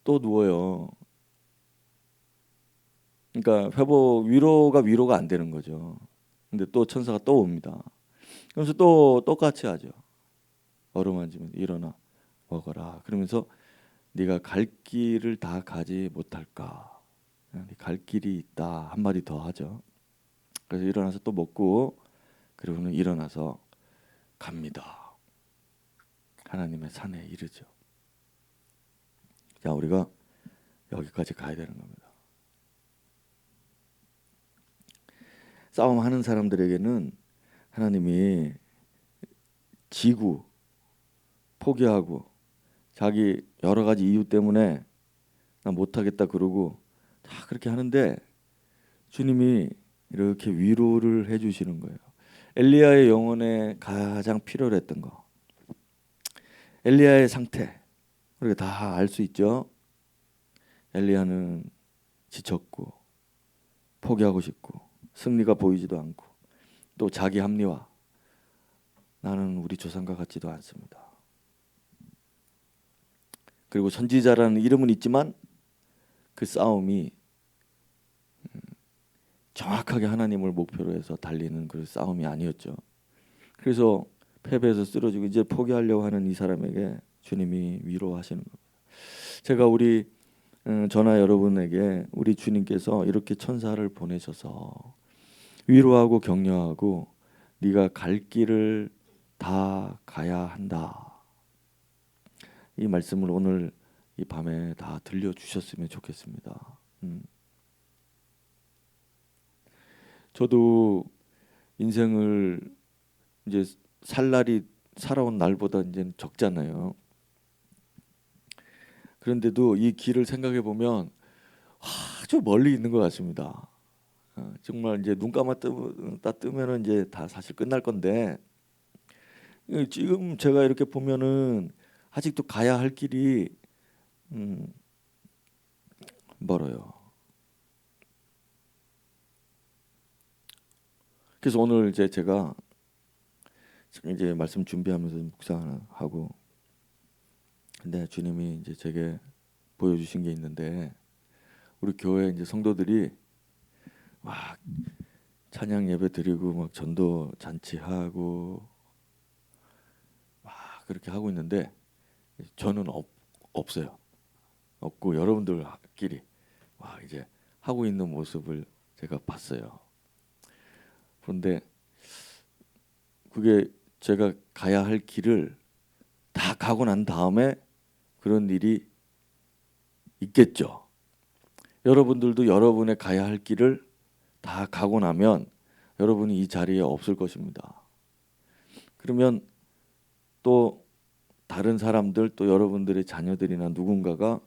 또 누워요. 그러니까 위로가 안 되는 거죠. 근데 또 천사가 또 옵니다. 그래서 또 똑같이 하죠. 어루만지면 일어나 먹어라. 그러면서 네가 갈 길을 다 가지 못할까? 갈 길이 있다 한마디 더 하죠. 그래서 일어나서 또 먹고 그리고는 일어나서 갑니다. 하나님의 산에 이르죠. 자, 우리가 여기까지 가야 되는 겁니다. 싸움하는 사람들에게는 하나님이 지고 포기하고 자기 여러 가지 이유 때문에 나 못하겠다 그러고 다 그렇게 하는데 주님이 이렇게 위로를 해주시는 거예요. 엘리야의 영혼에 가장 필요로 했던 거, 엘리야의 상태 우리가 다 알 수 있죠. 엘리야는 지쳤고 포기하고 싶고 승리가 보이지도 않고 또 자기 합리화, 나는 우리 조상과 같지도 않습니다. 그리고 선지자라는 이름은 있지만 그 싸움이 정확하게 하나님을 목표로 해서 달리는 그 싸움이 아니었죠. 그래서 패배해서 쓰러지고 이제 포기하려고 하는 이 사람에게 주님이 위로하시는 겁니다. 제가 우리 저나 여러분에게 우리 주님께서 이렇게 천사를 보내셔서 위로하고 격려하고 네가 갈 길을 다 가야 한다. 이 말씀을 오늘 이 밤에 다 들려주셨으면 좋겠습니다. 저도 인생을 이제 살 날이 살아온 날보다 이제 적잖아요. 그런데도 이 길을 생각해 보면 아주 멀리 있는 것 같습니다. 정말 이제 눈 감았다 뜨면은 이제 다 사실 끝날 건데 지금 제가 이렇게 보면은 아직도 가야 할 길이 멀어요. 그래서 오늘 이제 제가 이제 말씀 준비하면서 묵상하고, 근데 주님이 이제 제게 보여주신 게 있는데, 우리 교회 이제 성도들이 막 찬양 예배 드리고 막 전도 잔치하고 막 그렇게 하고 있는데 저는 없어요. 없고 여러분들끼리 막 이제 하고 있는 모습을 제가 봤어요. 그런데 그게 제가 가야 할 길을 다 가고 난 다음에 그런 일이 있겠죠. 여러분들도 여러분의 가야 할 길을 다 가고 나면 여러분이 이 자리에 없을 것입니다. 그러면 또 다른 사람들, 또 여러분들의 자녀들이나 누군가가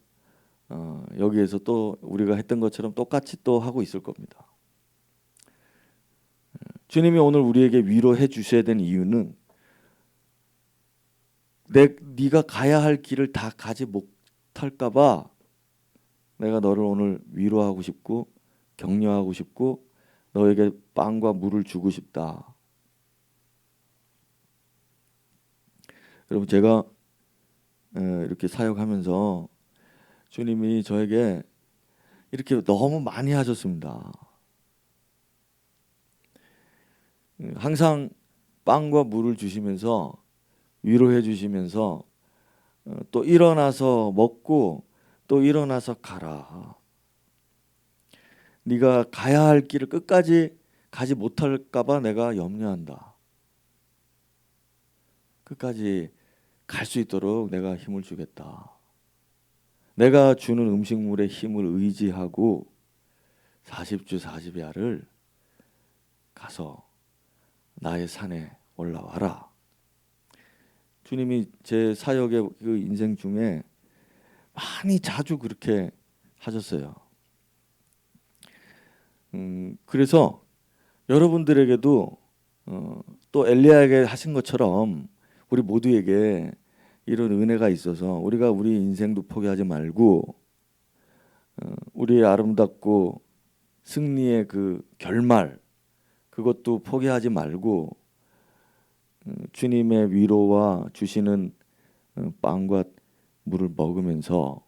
여기에서 또 우리가 했던 것처럼 똑같이 또 하고 있을 겁니다. 주님이 오늘 우리에게 위로해 주셔야 되는 이유는 네가 가야 할 길을 다 가지 못할까 봐 내가 너를 오늘 위로하고 싶고 격려하고 싶고 너에게 빵과 물을 주고 싶다. 여러분, 제가 이렇게 사역하면서 주님이 저에게 이렇게 너무 많이 하셨습니다. 항상 빵과 물을 주시면서 위로해 주시면서 또 일어나서 먹고 또 일어나서 가라. 네가 가야 할 길을 끝까지 가지 못할까 봐 내가 염려한다. 끝까지 갈 수 있도록 내가 힘을 주겠다. 내가 주는 음식물의 힘을 의지하고 40주 40야를 가서 나의 산에 올라와라. 주님이 제 사역의 그 인생 중에 많이 자주 그렇게 하셨어요. 그래서 여러분들에게도 또 엘리야에게 하신 것처럼 우리 모두에게 이런 은혜가 있어서 우리가 우리 인생도 포기하지 말고 우리의 아름답고 승리의 그 결말 그것도 포기하지 말고 주님의 위로와 주시는 빵과 물을 먹으면서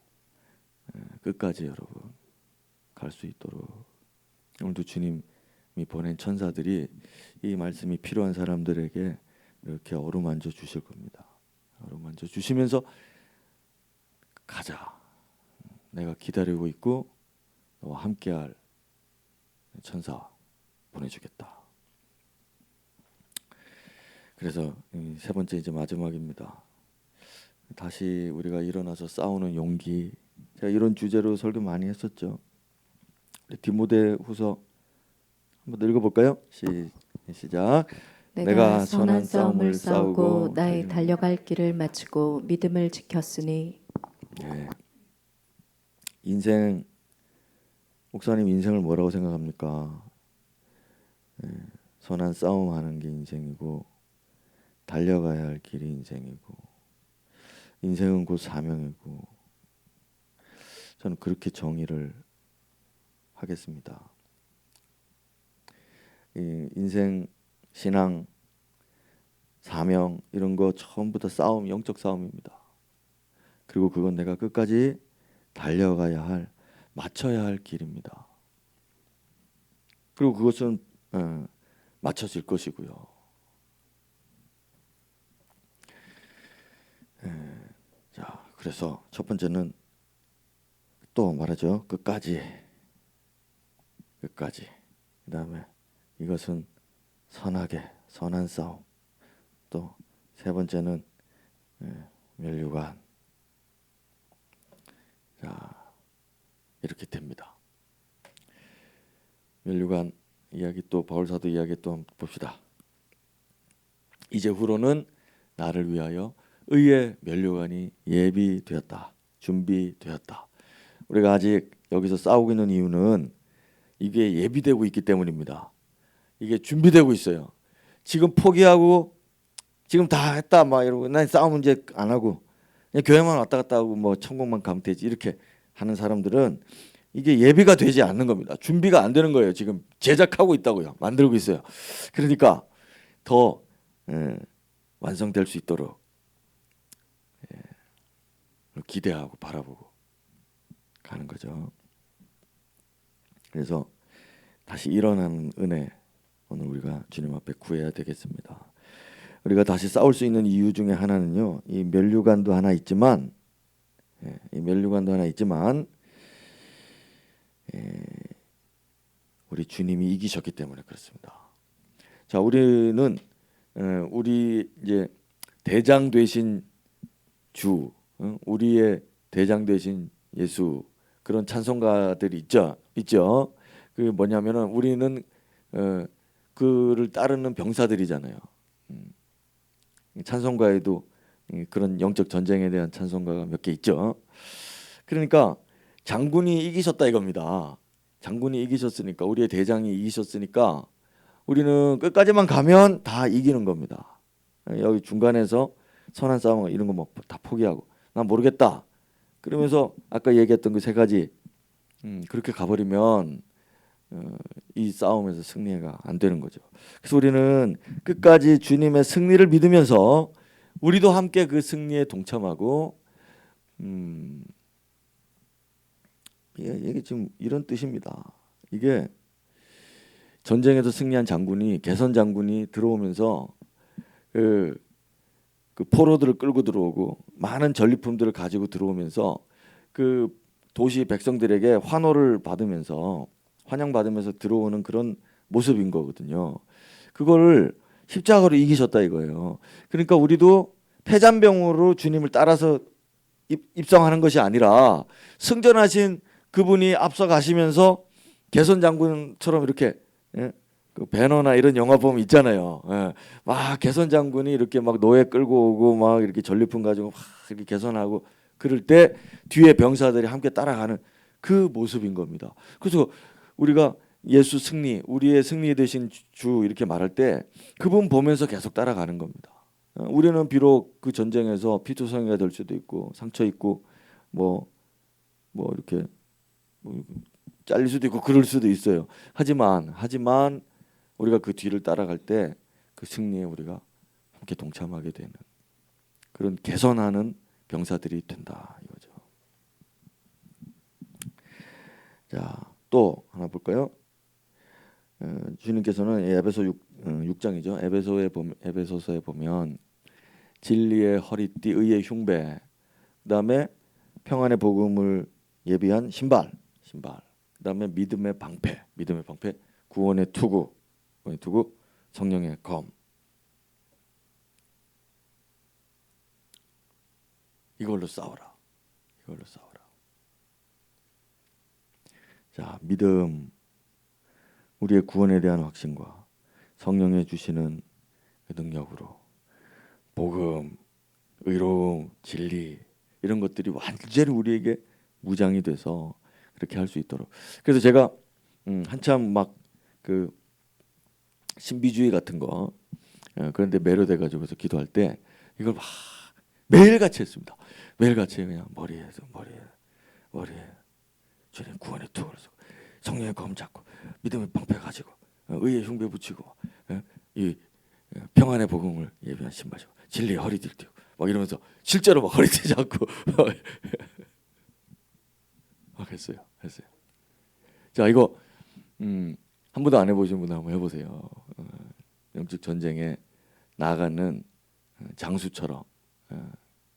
끝까지 여러분 갈 수 있도록 오늘도 주님이 보낸 천사들이 이 말씀이 필요한 사람들에게 이렇게 어루만져 주실 겁니다. 어루만져 주시면서 가자. 내가 기다리고 있고 너와 함께할 천사 보내주겠다. 그래서 세 번째 이제 마지막입니다. 다시 우리가 일어나서 싸우는 용기. 제가 이런 주제로 설교 많이 했었죠. 디모데후서 한번 읽어볼까요? 시작. 내가 선한 싸움을 싸우고 나의 달려갈 길을 마치고 믿음을 지켰으니. 네. 인생 목사님 인생을 뭐라고 생각합니까? 네. 선한 싸움하는 게 인생이고 달려가야 할 길이 인생이고 인생은 곧 사명이고 저는 그렇게 정의를 하겠습니다. 이 인생, 신앙, 사명 이런 거 전부 다 싸움, 영적 싸움입니다. 그리고 그건 내가 끝까지 달려가야 할, 맞춰야 할 길입니다. 그리고 그것은 맞춰질 것이고요. 자, 그래서 첫 번째는 또 말하죠. 끝까지. 그다음에 이것은 선한 싸움. 또 세 번째는 면류관. 자, 이렇게 됩니다. 면류관 이야기 또 바울 사도 이야기 또 한번 봅시다. 이제 후로는 나를 위하여 의의 면류관이 예비되었다. 준비되었다. 우리가 아직 여기서 싸우고 있는 이유는 이게 예비되고 있기 때문입니다. 이게 준비되고 있어요. 지금 포기하고 지금 다 했다 막 이러고 난 싸움 이제 안 하고 그냥 교회만 왔다 갔다 하고 뭐 천국만 가면 되지 이렇게 하는 사람들은 이게 예비가 되지 않는 겁니다. 준비가 안 되는 거예요. 지금 제작하고 있다고요. 만들고 있어요. 그러니까 더 완성될 수 있도록 기대하고 바라보고 가는 거죠. 그래서 다시 일어나는 은혜 오늘 우리가 주님 앞에 구해야 되겠습니다. 우리가 다시 싸울 수 있는 이유 중에 하나는요, 이 면류관도 하나 있지만, 이 면류관도 하나 있지만, 우리 주님이 이기셨기 때문에 그렇습니다. 자, 우리는 우리 이제 대장 되신 주, 우리의 대장 되신 예수 그런 찬송가들이 있죠. 그 뭐냐면은 우리는 그를 따르는 병사들이잖아요. 찬송가에도 그런 영적 전쟁에 대한 찬송가가 몇 개 있죠. 그러니까 장군이 이기셨다 이겁니다. 장군이 이기셨으니까 우리의 대장이 이기셨으니까 우리는 끝까지만 가면 다 이기는 겁니다. 여기 중간에서 선한 싸움 이런 거 뭐 다 포기하고 난 모르겠다. 그러면서 아까 얘기했던 그 세 가지 그렇게 가버리면 이 싸움에서 승리가 안 되는 거죠. 그래서 우리는 끝까지 주님의 승리를 믿으면서 우리도 함께 그 승리에 동참하고 이게 지금 이런 뜻입니다. 이게 전쟁에서 승리한 장군이 개선 장군이 들어오면서 그 포로들을 끌고 들어오고 많은 전리품들을 가지고 들어오면서 그 도시 백성들에게 환호를 받으면서 환영받으면서 들어오는 그런 모습인 거거든요. 그거를 십자가로 이기셨다 이거예요. 그러니까 우리도 패잔병으로 주님을 따라서 입성하는 것이 아니라 승전하신 그분이 앞서 가시면서 개선 장군처럼 이렇게 그 배너나 이런 영화 보면 있잖아요. 막 개선 장군이 이렇게 막 노예 끌고 오고 막 이렇게 전리품 가지고 막 이렇게 개선하고 그럴 때 뒤에 병사들이 함께 따라가는 그 모습인 겁니다. 그래서 우리가 예수 승리, 우리의 승리 되신 주 이렇게 말할 때 그분 보면서 계속 따라가는 겁니다. 우리는 비록 그 전쟁에서 피투성이가 될 수도 있고 상처 있고 뭐 이렇게 뭐 잘릴 수도 있고 그럴 수도 있어요. 하지만 우리가 그 뒤를 따라갈 때 그 승리에 우리가 함께 동참하게 되는 그런 개선하는 병사들이 된다 이거죠. 자, 또 하나 볼까요? 주님께서는 에베소 6장이죠. 에베소서에 보면 진리의 허리띠, 의의 흉배, 그다음에 평안의 복음을 예비한 신발, 그다음에 믿음의 방패, 구원의 투구, 성령의 검. 이걸로 싸워라. 자, 믿음, 우리의 구원에 대한 확신과 성령의 주시는 그 능력으로 복음, 의로움, 진리 이런 것들이 완전히 우리에게 무장이 돼서 그렇게 할 수 있도록. 그래서 제가 한참 막 그 신비주의 같은 거 그런데 매료돼 가지고서 기도할 때 이걸 막 매일같이 했습니다. 매일같이 그냥 머리에 주님 구원의 투구를 쓰고 성령의 검 잡고 믿음의 방패 가지고 의의 흉배 붙이고 이 평안의 복음을 예비한 신발 잡고 진리의 허리띠를 띠고 막 이러면서 실제로 막 허리띠 잡고 막 했어요. 자, 이거 한 번도 안 해보신 분은 한번 해보세요. 영적 전쟁에 나가는 장수처럼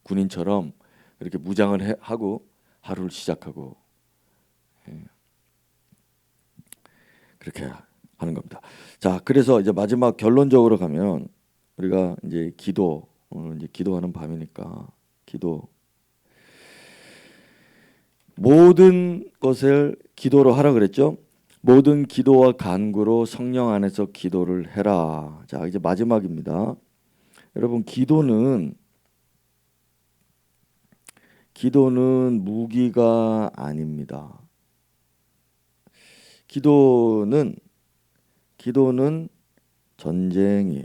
군인처럼 이렇게 무장을 하고 하루를 시작하고 그렇게 하는 겁니다. 자, 그래서 이제 마지막 결론적으로 가면 우리가 이제 기도, 오늘 이제 기도하는 밤이니까 기도, 모든 것을 기도로 하라 그랬죠. 모든 기도와 간구로 성령 안에서 기도를 해라. 자, 이제 마지막입니다. 여러분 기도는 무기가 아닙니다. 기도는 전쟁이에요.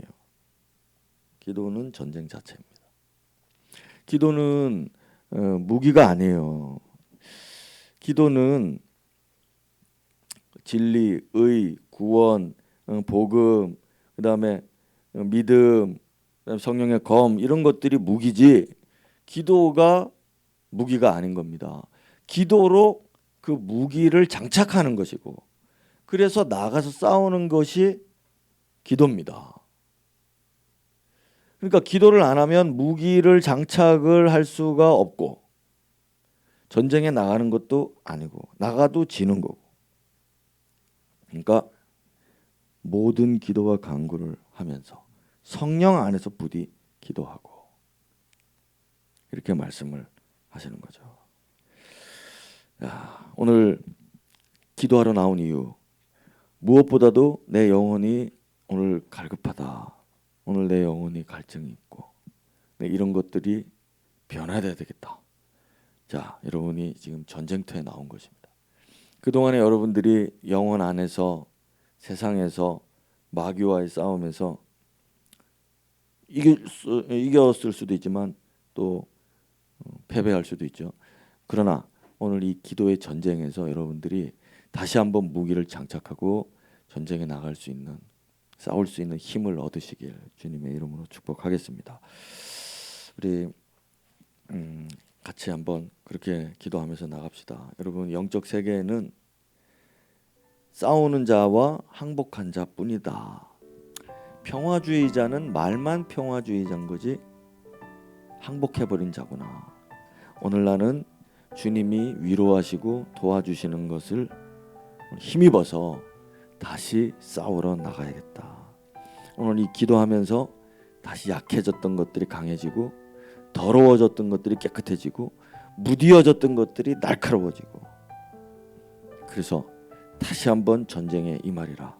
기도는 전쟁 자체입니다. 기도는 무기가 아니에요. 기도는 진리, 의, 구원, 복음, 그다음에 믿음, 그다음에 성령의 검 이런 것들이 무기지 기도가 무기가 아닌 겁니다. 기도로 그 무기를 장착하는 것이고 그래서 나가서 싸우는 것이 기도입니다. 그러니까 기도를 안 하면 무기를 장착을 할 수가 없고 전쟁에 나가는 것도 아니고 나가도 지는 거고. 그러니까 모든 기도와 간구를 하면서 성령 안에서 부디 기도하고 이렇게 말씀을 하시는 거죠. 야, 오늘 기도하러 나온 이유 무엇보다도 내 영혼이 오늘 갈급하다. 오늘 내 영혼이 갈증이 있고 이런 것들이 변화돼야 되겠다. 자, 여러분이 지금 전쟁터에 나온 것입니다. 그동안에 여러분들이 영혼 안에서 세상에서 마귀와의 싸움에서 이겼을 수도 있지만 또 패배할 수도 있죠. 그러나 오늘 이 기도의 전쟁에서 여러분들이 다시 한번 무기를 장착하고 전쟁에 나갈 수 있는 싸울 수 있는 힘을 얻으시길 주님의 이름으로 축복하겠습니다. 우리 같이 한번 그렇게 기도하면서 나갑시다. 여러분 영적 세계에는 싸우는 자와 항복한 자뿐이다. 평화주의자는 말만 평화주의자인 거지 항복해버린 자구나. 오늘 나는 주님이 위로하시고 도와주시는 것을 힘입어서 다시 싸우러 나가야겠다. 오늘 이 기도하면서 다시 약해졌던 것들이 강해지고 더러워졌던 것들이 깨끗해지고 무디어졌던 것들이 날카로워지고 그래서 다시 한번 전쟁에 임하리라.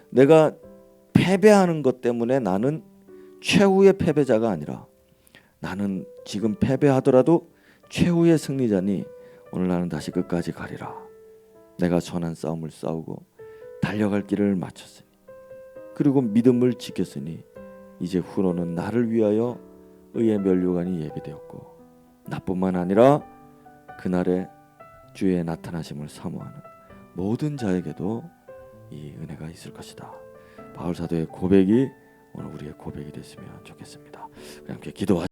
내가 패배하는 것 때문에 나는 최후의 패배자가 아니라 나는 지금 패배하더라도 최후의 승리자니 오늘 나는 다시 끝까지 가리라. 내가 선한 싸움을 싸우고 달려갈 길을 마쳤으니 그리고 믿음을 지켰으니 이제 후로는 나를 위하여 의의 면류관이 예비되었고 나뿐만 아니라 그날에 주의 나타나심을 사모하는 모든 자에게도 이 은혜가 있을 것이다. 바울 사도의 고백이 오늘 우리의 고백이 됐으면 좋겠습니다. 함께 기도하시죠.